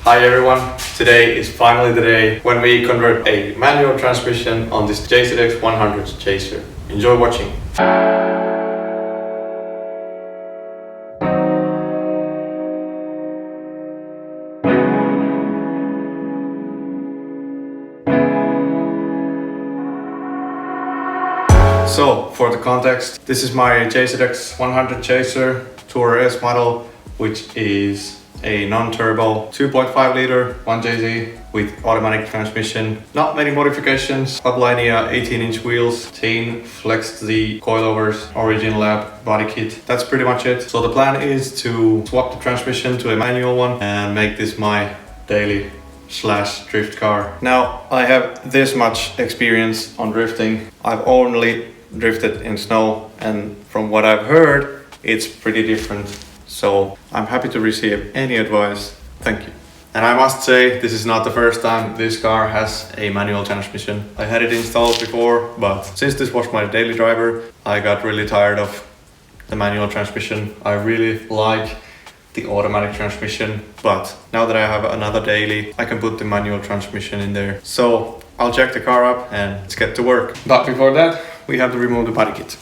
Hi everyone, today is finally the day when we convert a manual transmission on this JZX100 Chaser. Enjoy watching. So, for the context, this is my JZX100 Chaser Tour S model, which is a non-turbo 2.5 liter 1JZ with automatic transmission. Not many modifications. Hublinea 18-inch wheels, chain flexed the coilovers, origin lab body kit. That's pretty much it. So the plan is to swap the transmission to a manual one and make this my daily/drift car. Now I have this much experience on drifting. I've only drifted in snow, and from what I've heard, it's pretty different. So I'm happy to receive any advice. Thank you. And I must say, this is not the first time this car has a manual transmission. I had it installed before, but since this was my daily driver, I got really tired of the manual transmission. I really like the automatic transmission, but now that I have another daily, I can put the manual transmission in there. So I'll jack the car up and let's get to work. But before that, we have to remove the body kit.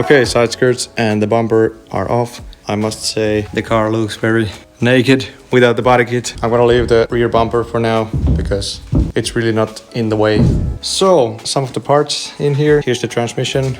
Okay, side skirts and the bumper are off. I must say the car looks very naked without the body kit. I'm gonna leave the rear bumper for now because it's really not in the way. So, some of the parts in here. Here's the transmission.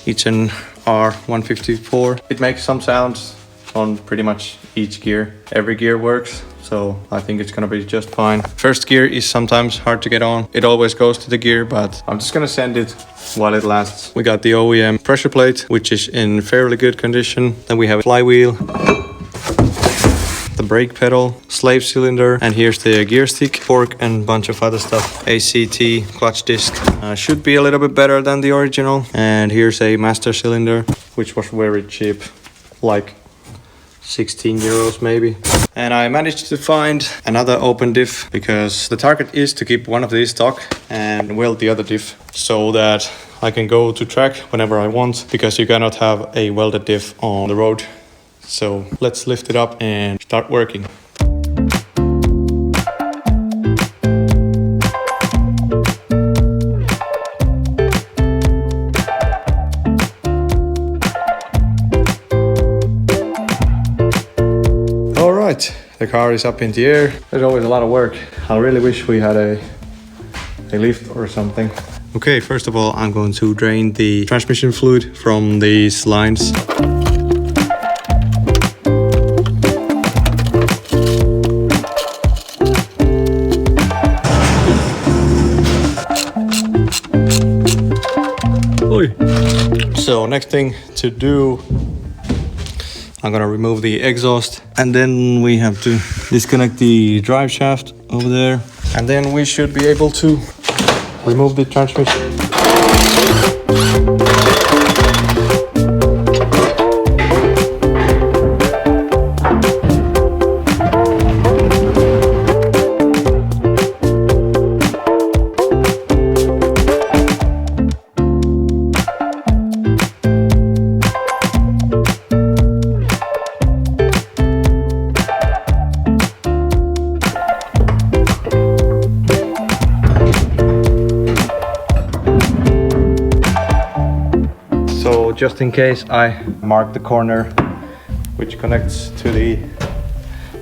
It's an R154. It makes some sounds on pretty much each gear. Every gear works, so I think it's gonna be just fine. First gear is sometimes hard to get on. It always goes to the gear, but I'm just gonna send it while it lasts. We got the OEM pressure plate, which is in fairly good condition. Then we have a flywheel, the brake pedal, slave cylinder, and here's the gear stick, fork, and a bunch of other stuff. ACT, clutch disc, should be a little bit better than the original. And here's a master cylinder, which was very cheap, like 16 euros maybe. And I managed to find another open diff because the target is to keep one of these stock and weld the other diff so that I can go to track whenever I want, because you cannot have a welded diff on the road. So let's lift it up and start working. The car is up in the air. There's always a lot of work. I really wish we had a lift or something. Okay, first of all, I'm going to drain the transmission fluid from these lines. So next thing to do, I'm gonna remove the exhaust, and then we have to disconnect the drive shaft over there, and then we should be able to remove the transmission. Just in case, I marked the corner which connects to the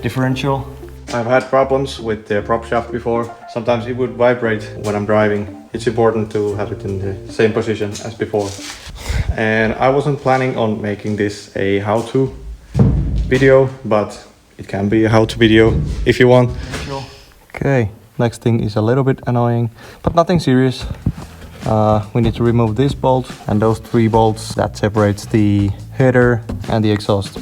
differential. I've had problems with the prop shaft before. Sometimes it would vibrate when I'm driving. It's important to have it in the same position as before. And I wasn't planning on making this a how-to video, but it can be a how-to video if you want. Okay, next thing is a little bit annoying, but nothing serious. We need to remove this bolt and those 3 bolts that separates the header and the exhaust.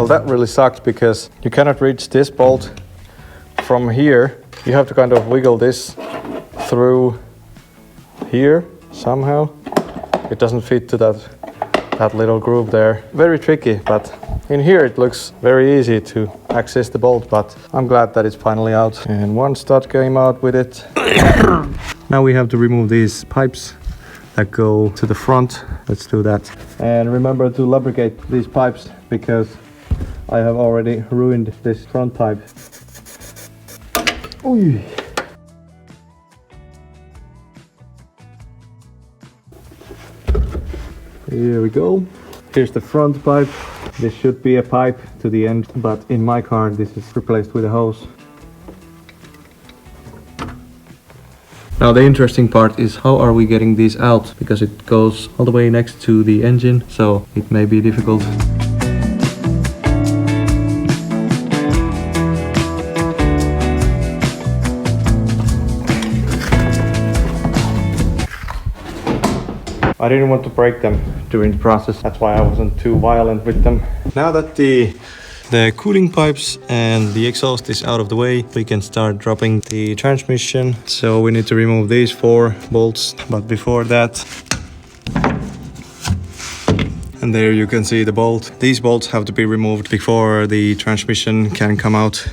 Well, that really sucks because you cannot reach this bolt from here. You have to kind of wiggle this through here somehow. It doesn't fit to that little groove there. Very tricky, but in here it looks very easy to access the bolt, but I'm glad that it's finally out. And one stud came out with it. Now we have to remove these pipes that go to the front. Let's do that. And remember to lubricate these pipes because I have already ruined this front pipe. Ooh. Here we go. Here's the front pipe. This should be a pipe to the end, but in my car this is replaced with a hose. Now the interesting part is how are we getting these out, because it goes all the way next to the engine, so it may be difficult. I didn't want to break them during the process, that's why I wasn't too violent with them. Now that the cooling pipes and the exhaust is out of the way, we can start dropping the transmission. So we need to remove these 4 bolts, but before that, and there you can see the bolt. These bolts have to be removed before the transmission can come out.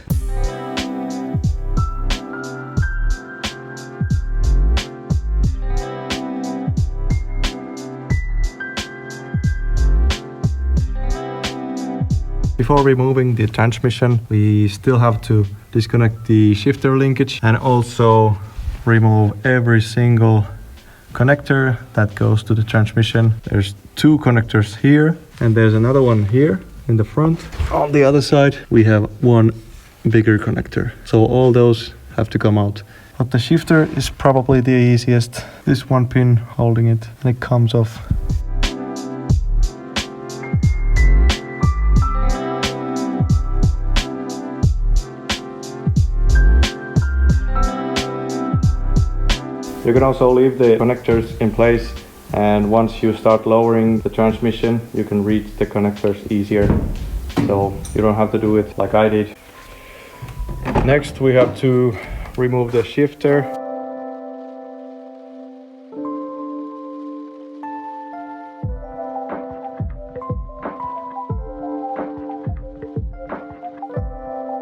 Before removing the transmission, we still have to disconnect the shifter linkage and also remove every single connector that goes to the transmission. There's 2 connectors here and there's another one here in the front. On the other side, we have one bigger connector. So all those have to come out. But the shifter is probably the easiest. This one pin holding it and it comes off. You can also leave the connectors in place, and once you start lowering the transmission, you can reach the connectors easier. So you don't have to do it like I did. Next we have to remove the shifter.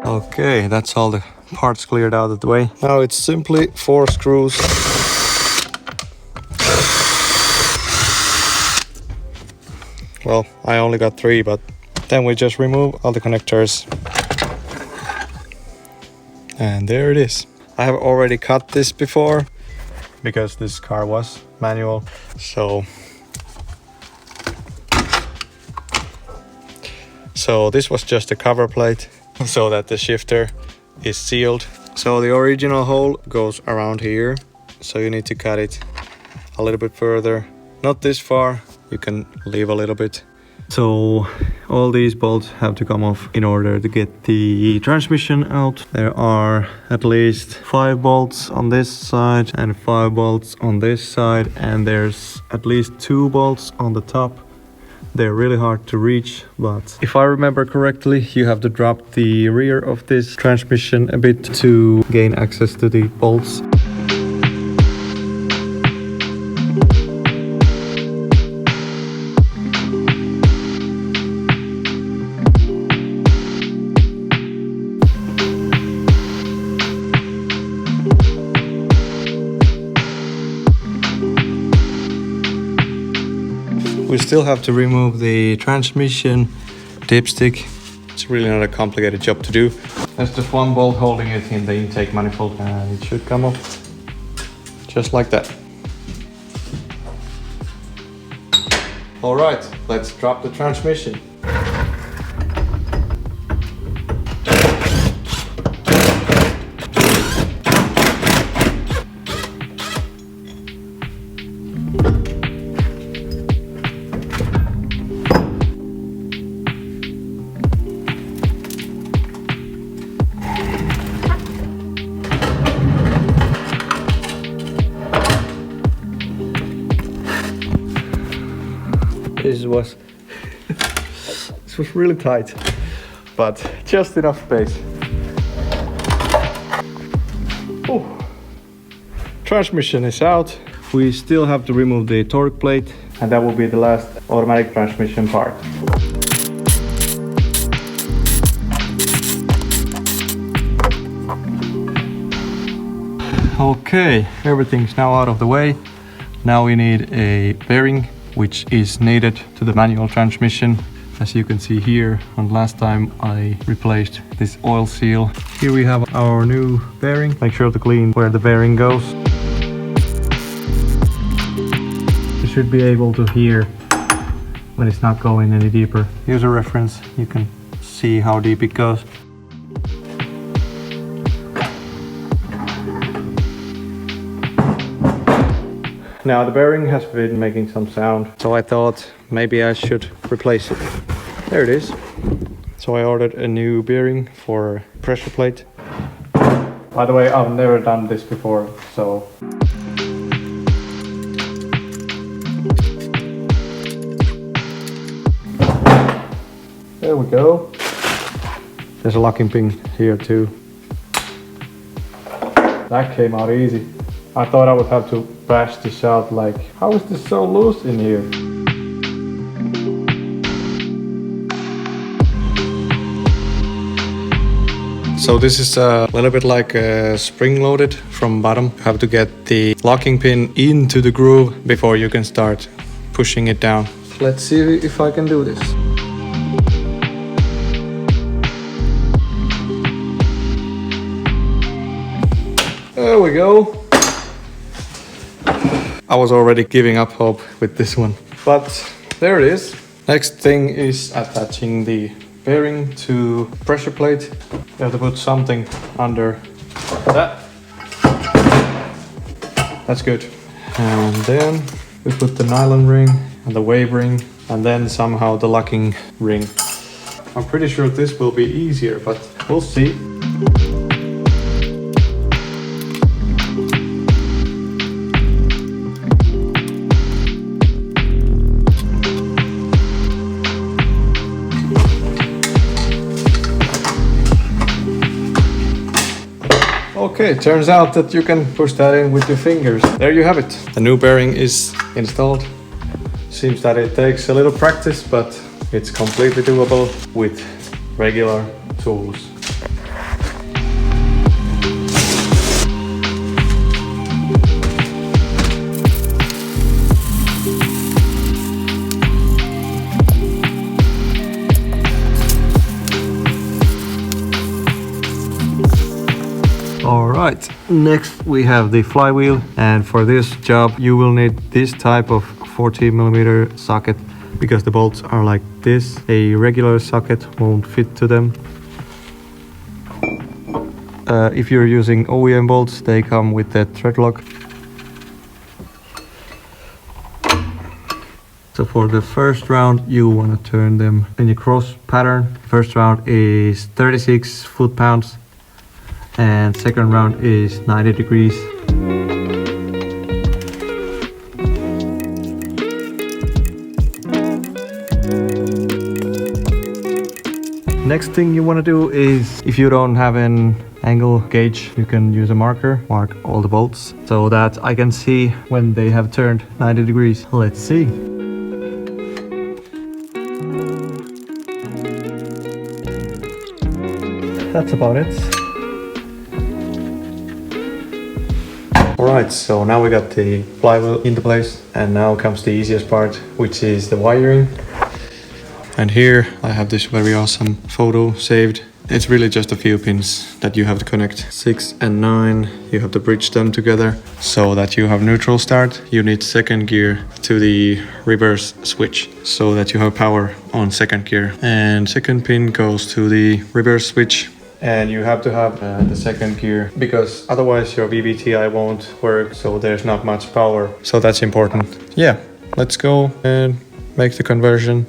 Okay, that's all the parts cleared out of the way. Now it's simply 4 screws. Well, I only got 3, but then we just remove all the connectors. And there it is. I have already cut this before because this car was manual. So this was just a cover plate so that the shifter is sealed. So the original hole goes around here. So you need to cut it a little bit further. Not this far. You can leave a little bit. So all these bolts have to come off in order to get the transmission out. There are at least 5 bolts on this side and 5 bolts on this side, and there's at least 2 bolts on the top. They're really hard to reach, but if I remember correctly, you have to drop the rear of this transmission a bit to gain access to the bolts. We still have to remove the transmission dipstick. It's really not a complicated job to do. There's just 1 bolt holding it in the intake manifold and it should come off just like that. Alright, let's drop the transmission. This was really tight. but just enough space. Oh. Transmission is out. We still have to remove the torque plate, and that will be the last automatic transmission part. Okay, everything's now out of the way. Now we need a bearing, which is needed to the manual transmission. As you can see here, on last time I replaced this oil seal. Here we have our new bearing. Make sure to clean where the bearing goes. You should be able to hear when it's not going any deeper. Here's a reference, you can see how deep it goes. Now the bearing has been making some sound, so I thought maybe I should replace it. There it is. So I ordered a new bearing for pressure plate. By the way, I've never done this before, so... There we go. There's a locking pin here too. That came out easy. I thought I would have to bash this out, like, how is this so loose in here? So this is a little bit like spring-loaded from bottom. You have to get the locking pin into the groove before you can start pushing it down. Let's see if I can do this. There we go. I was already giving up hope with this one, but there it is. Next thing is attaching the bearing to pressure plate. You have to put something under that. That's good. And then we put the nylon ring and the wave ring, and then somehow the locking ring. I'm pretty sure this will be easier, but we'll see. Okay, it turns out that you can push that in with your fingers. There you have it. The new bearing is installed. Seems that it takes a little practice, but it's completely doable with regular tools. Alright, next we have the flywheel, and for this job you will need this type of 14mm socket because the bolts are like this. A regular socket won't fit to them. If you're using OEM bolts, they come with that thread lock. So for the first round you want to turn them in a cross pattern. First round is 36 foot-pounds. And second round is 90 degrees. Next thing you want to do is, if you don't have an angle gauge, you can use a marker, mark all the bolts so that I can see when they have turned 90 degrees. Let's see. That's about it. Alright, so now we got the flywheel into place, and now comes the easiest part, which is the wiring. And here I have this very awesome photo saved. It's really just a few pins that you have to connect. 6 and 9, you have to bridge them together so that you have neutral start. You need second gear to the reverse switch so that you have power on second gear. And second pin goes to the reverse switch. And you have to have the second gear because otherwise your VVTi won't work, so there's not much power. So that's important. Yeah, let's go and make the conversion.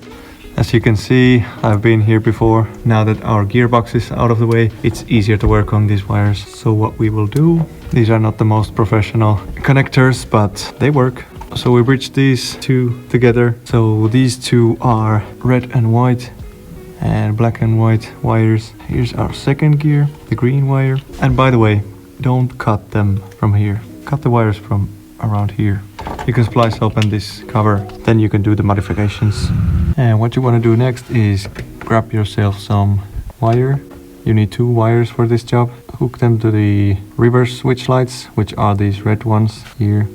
As you can see, I've been here before. Now that our gearbox is out of the way, it's easier to work on these wires. So what we will do, these are not the most professional connectors, but they work. So we bridge these two together. So these two are red and white. and black and white wires. Here's our second gear, the green wire. And by the way, don't cut them from here. Cut the wires from around here. You can splice open this cover, then you can do the modifications. And what you want to do next is grab yourself some wire. You need 2 wires for this job. Hook them to the reverse switch lights, which are these red ones here,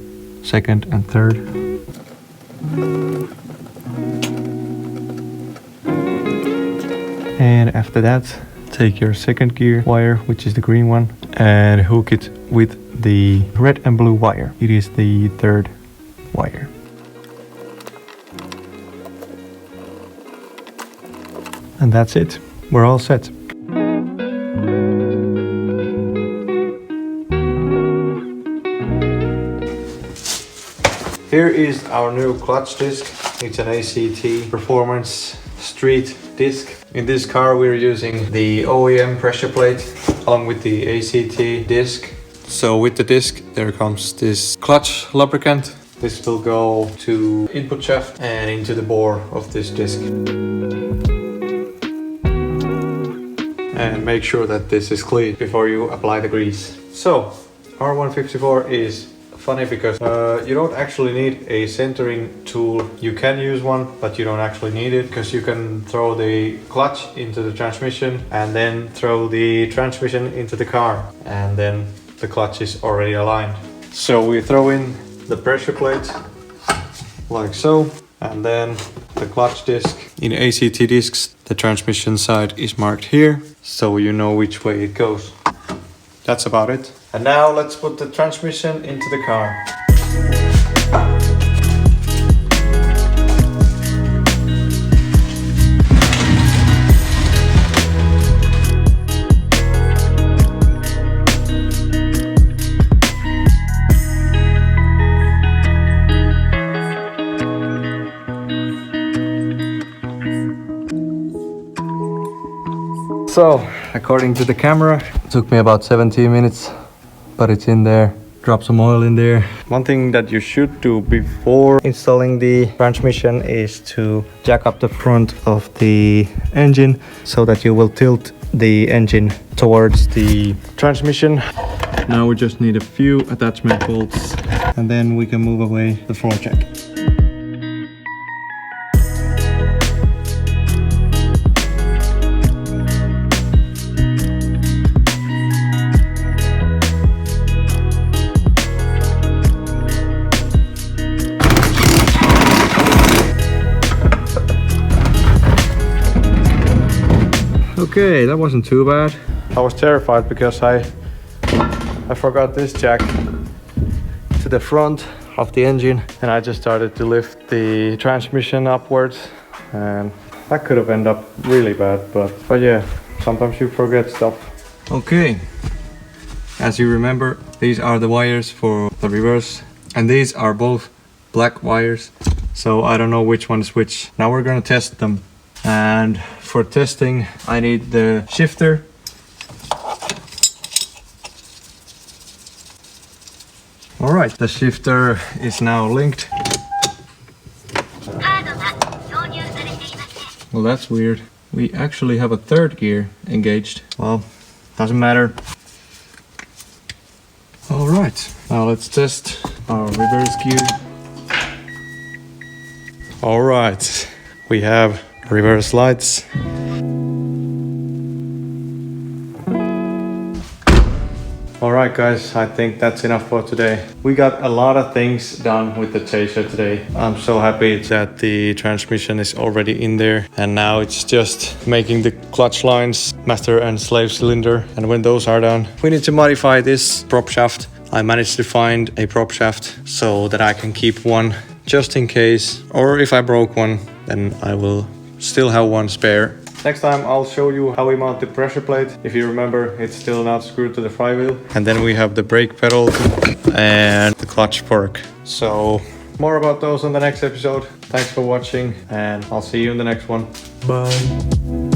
second and third. And after that, take your second gear wire, which is the green one, and hook it with the red and blue wire. It is the third wire. And that's it. We're all set. Here is our new clutch disc. It's an ACT Performance Street disc. In this car we're using the OEM pressure plate along with the ACT disc. So with the disc there comes this clutch lubricant. This will go to input shaft and into the bore of this disc. And make sure that this is clean before you apply the grease. So R154 is funny because you don't actually need a centering tool. You can use one, but you don't actually need it because you can throw the clutch into the transmission and then throw the transmission into the car, and then the clutch is already aligned. So we throw in the pressure plate like so, and then the clutch disc. In ACT discs, the transmission side is marked here, so you know which way it goes. That's about it. And now let's put the transmission into the car. So, according to the camera, it took me about 17 minutes, but it's in there. Drop some oil in there. One thing that you should do before installing the transmission is to jack up the front of the engine so that you will tilt the engine towards the transmission. Now we just need a few attachment bolts and then we can move away the floor jack. Okay, that wasn't too bad. I was terrified because I forgot this jack to the front of the engine and I just started to lift the transmission upwards and that could have ended up really bad, but yeah, sometimes you forget stuff. Okay, as you remember, these are the wires for the reverse and these are both black wires, so I don't know which one is which. Now we're gonna test them. And for testing, I need the shifter. All right, the shifter is now linked. Well, that's weird. We actually have a third gear engaged. Well, doesn't matter. All right, now let's test our reverse gear. All right, we have reverse lights. Alright guys, I think that's enough for today. We got a lot of things done with the Chaser today. I'm so happy that the transmission is already in there and now it's just making the clutch lines, master and slave cylinder, and when those are done, we need to modify this prop shaft. I managed to find a prop shaft so that I can keep one just in case, or if I broke one, then I will still have one spare. Next time I'll show you how we mount the pressure plate. If you remember, it's still not screwed to the flywheel. And then we have the brake pedal and the clutch fork. So more about those on the next episode. Thanks for watching and I'll see you in the next one. Bye.